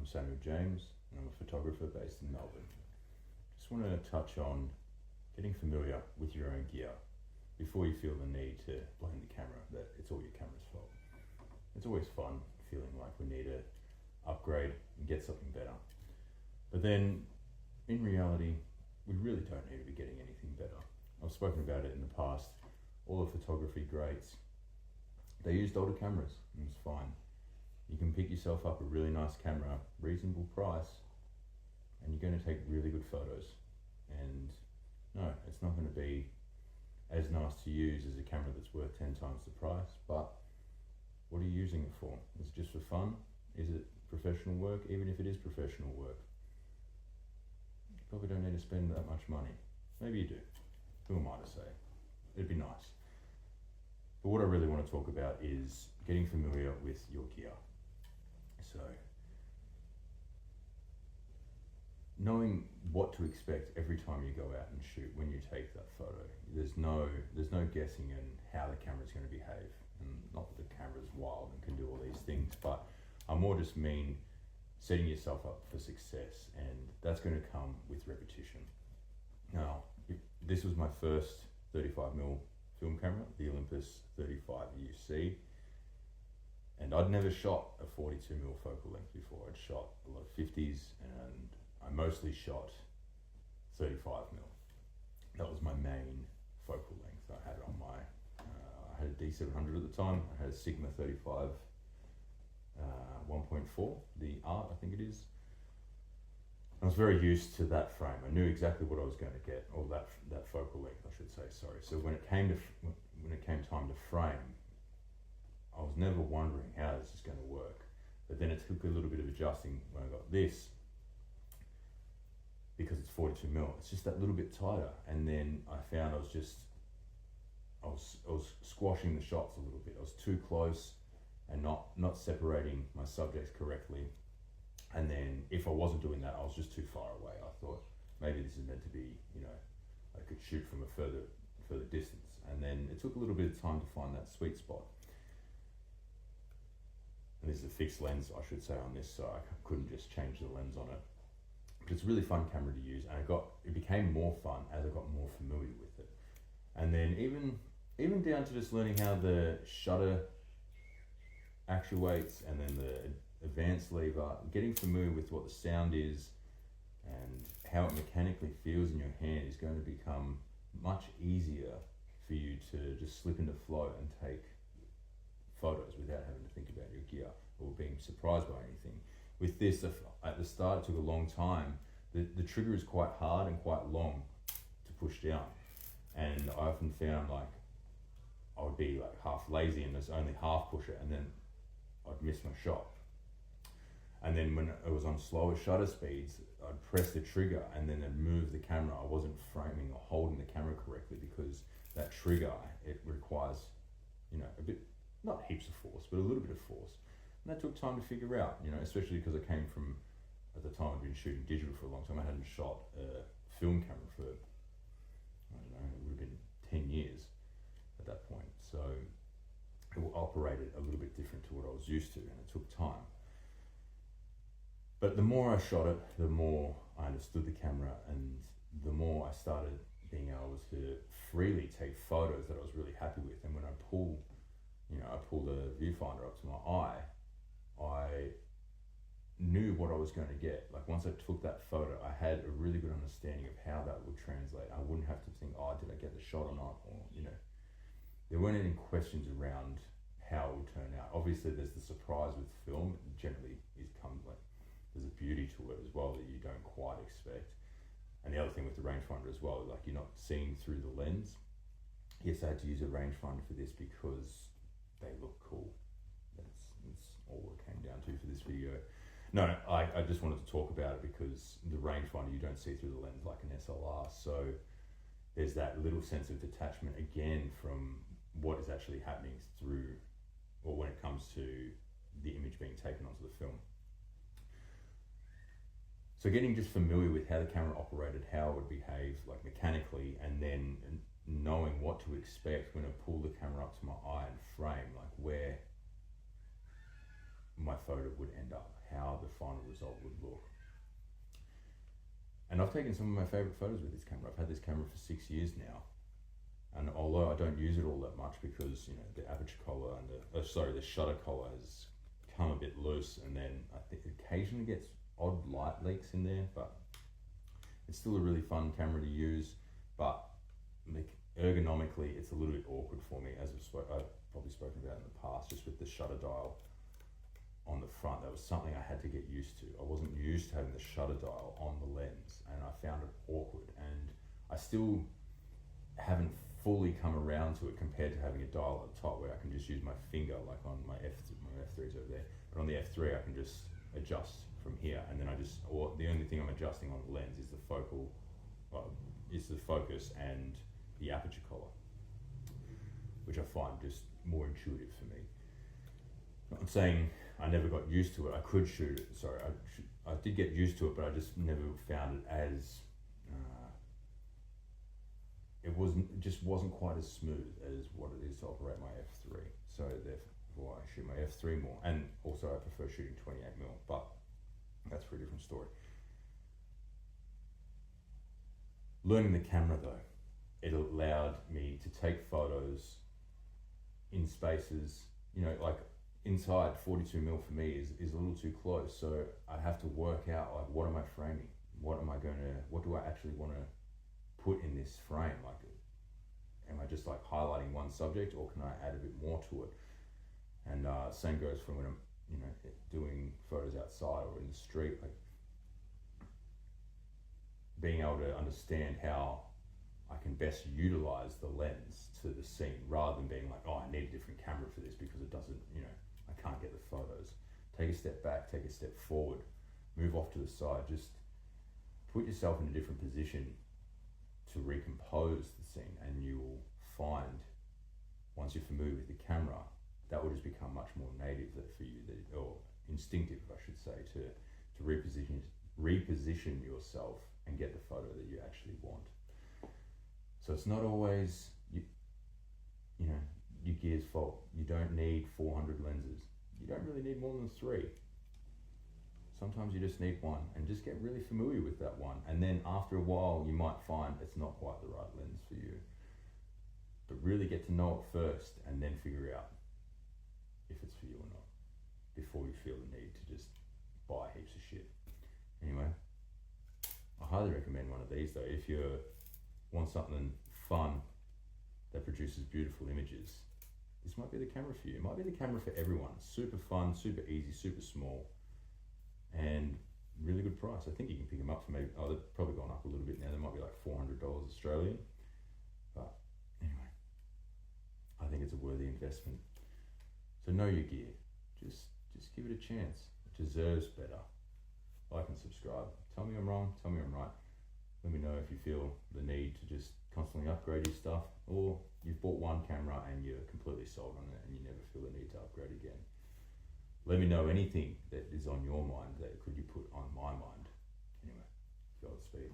I'm Samuel James, and I'm a photographer based in Melbourne. Just want to touch on getting familiar with your own gear before you feel the need to blame the camera that it's all your camera's fault. It's always fun feeling like we need to upgrade and get something better. But then, in reality, we really don't need to be getting anything better. I've spoken about it in the past. All the photography greats, they used older cameras, and it's fine. You can pick yourself up a really nice camera, reasonable price, and you're going to take really good photos. And no, it's not going to be as nice to use as a camera that's worth 10 times the price, but what are you using it for? Is it just for fun? Is it professional work? Even if it is professional work, you probably don't need to spend that much money. Maybe you do. Who am I to say? It'd be nice. But what I really want to talk about is getting familiar with your gear. So, knowing what to expect every time you go out and shoot when you take that photo. There's no guessing in how the camera's going to behave. And not that the camera's wild and can do all these things, but I more just mean setting yourself up for success, and that's going to come with repetition. Now, this was my first 35mm film camera, the Olympus 35 UC, and I'd never shot a 42mm focal length before. I'd shot a lot of 50s, and I mostly shot 35mm. That was my main focal length. I had on my, I had a D700 at the time. I had a Sigma 35 1.4, the Art, I think it is. I was very used to that frame. I knew exactly what I was going to get, or that focal length, I should say. Sorry. So when it came time to frame, I was never wondering how this is going to work. But then it took a little bit of adjusting when I got this, because it's 42mm. It's just that little bit tighter, and then I found I was squashing the shots a little bit. I was too close and not separating my subjects correctly. And then if I wasn't doing that, I was just too far away. I thought maybe this is meant to be, I could shoot from a further distance. And then it took a little bit of time to find that sweet spot. And this is a fixed lens, I should say, on this, so I couldn't just change the lens on it. But it's a really fun camera to use, and it became more fun as I got more familiar with it. And then even down to just learning how the shutter actuates, and then the advanced lever, getting familiar with what the sound is and how it mechanically feels in your hand is going to become much easier for you to just slip into flow and take photos without having to think about your gear or being surprised by anything. With this, at the start, it took a long time. The trigger is quite hard and quite long to push down, and I often found like I would be like half lazy and just only half push it, and then I'd miss my shot. And then when it was on slower shutter speeds, I'd press the trigger and then I'd move the camera. I wasn't framing or holding the camera correctly, because that trigger, it requires, a bit, not heaps of force, but a little bit of force. And that took time to figure out, especially because I came from, at the time I'd been shooting digital for a long time. I hadn't shot a film camera for, I don't know, it would have been 10 years at that point. So it operated a little bit different to what I was used to, and it took time. But the more I shot it, the more I understood the camera, and the more I started being able to freely take photos that I was really happy with. And when I pull the viewfinder up to my eye, I knew what I was going to get. Like once I took that photo, I had a really good understanding of how that would translate. I wouldn't have to think, did I get the shot or not? Or, there weren't any questions around how it would turn out. Obviously there's the surprise with film. It generally there's a beauty to it as well that you don't quite expect. And the other thing with the rangefinder as well, like you're not seeing through the lens. Yes, I had to use a rangefinder for this because they look cool. That's all it came down to for this video. No, I just wanted to talk about it because the rangefinder, you don't see through the lens like an SLR. So there's that little sense of detachment again from what is actually happening through, or when it comes to the image being taken onto the film. So getting just familiar with how the camera operated, how it would behave like mechanically, and then knowing what to expect when I pull the camera up to my eye and frame, like where my photo would end up, how the final result would look. And I've taken some of my favorite photos with this camera. I've had this camera for 6 years now. And although I don't use it all that much because, you know, the aperture collar and the shutter collar has come a bit loose, and then I think it occasionally gets odd light leaks in there, but it's still a really fun camera to use. But ergonomically, it's a little bit awkward for me, as I've probably spoken about in the past, just with the shutter dial on the front. That was something I had to get used to. I wasn't used to having the shutter dial on the lens, and I found it awkward, and I still haven't fully come around to it compared to having a dial at the top where I can just use my finger, like on my F3's over there, but on the F3 I can just adjust from here, and then or the only thing I'm adjusting on the lens is the focus and the aperture collar, which I find just more intuitive for me. I'm saying I never got used to it. I could shoot it, sorry, I did get used to it, but I just never found it as it wasn't quite as smooth as what it is to operate my F3. So therefore I shoot my F3 more, and also I prefer shooting 28mm, but that's for a different story. Learning the camera though, it allowed me to take photos in spaces, you know, like inside 42mm for me is a little too close. So I have to work out, like, what am I framing? What do I actually want to put in this frame? Like, am I just like highlighting one subject, or can I add a bit more to it? And same goes for when I'm, you know, doing photos outside or in the street, like being able to understand how I can best utilize the lens to the scene, rather than being like, oh, I need a different camera for this because it doesn't, you know, I can't get the photos. Take a step back, take a step forward, move off to the side, just put yourself in a different position to recompose the scene, and you will find, once you're familiar with the camera, that will just become much more native for you, or instinctive, I should say, to reposition yourself and get the photo that you actually want. So it's not always you know, your gear's fault. You don't need 400 lenses. You don't really need more than 3. Sometimes you just need one, and just get really familiar with that one. And then after a while, you might find it's not quite the right lens for you. But really get to know it first, and then figure out if it's for you or not, before you feel the need to just buy heaps of shit. Anyway, I highly recommend one of these though. If you want something fun that produces beautiful images, this might be the camera for you. It might be the camera for everyone. Super fun, super easy, super small, and really good price. I think you can pick them up for maybe, they've probably gone up a little bit now. They might be like $400 Australian, but anyway, I think it's a worthy investment. So know your gear. Just give it a chance. It deserves better. Like and subscribe. Tell me I'm wrong, tell me I'm right. Let me know if you feel the need to just constantly upgrade your stuff, or you've bought one camera and you're completely sold on it and you never feel the need to upgrade again. Let me know anything that is on your mind that could you put on my mind. Anyway, Godspeed.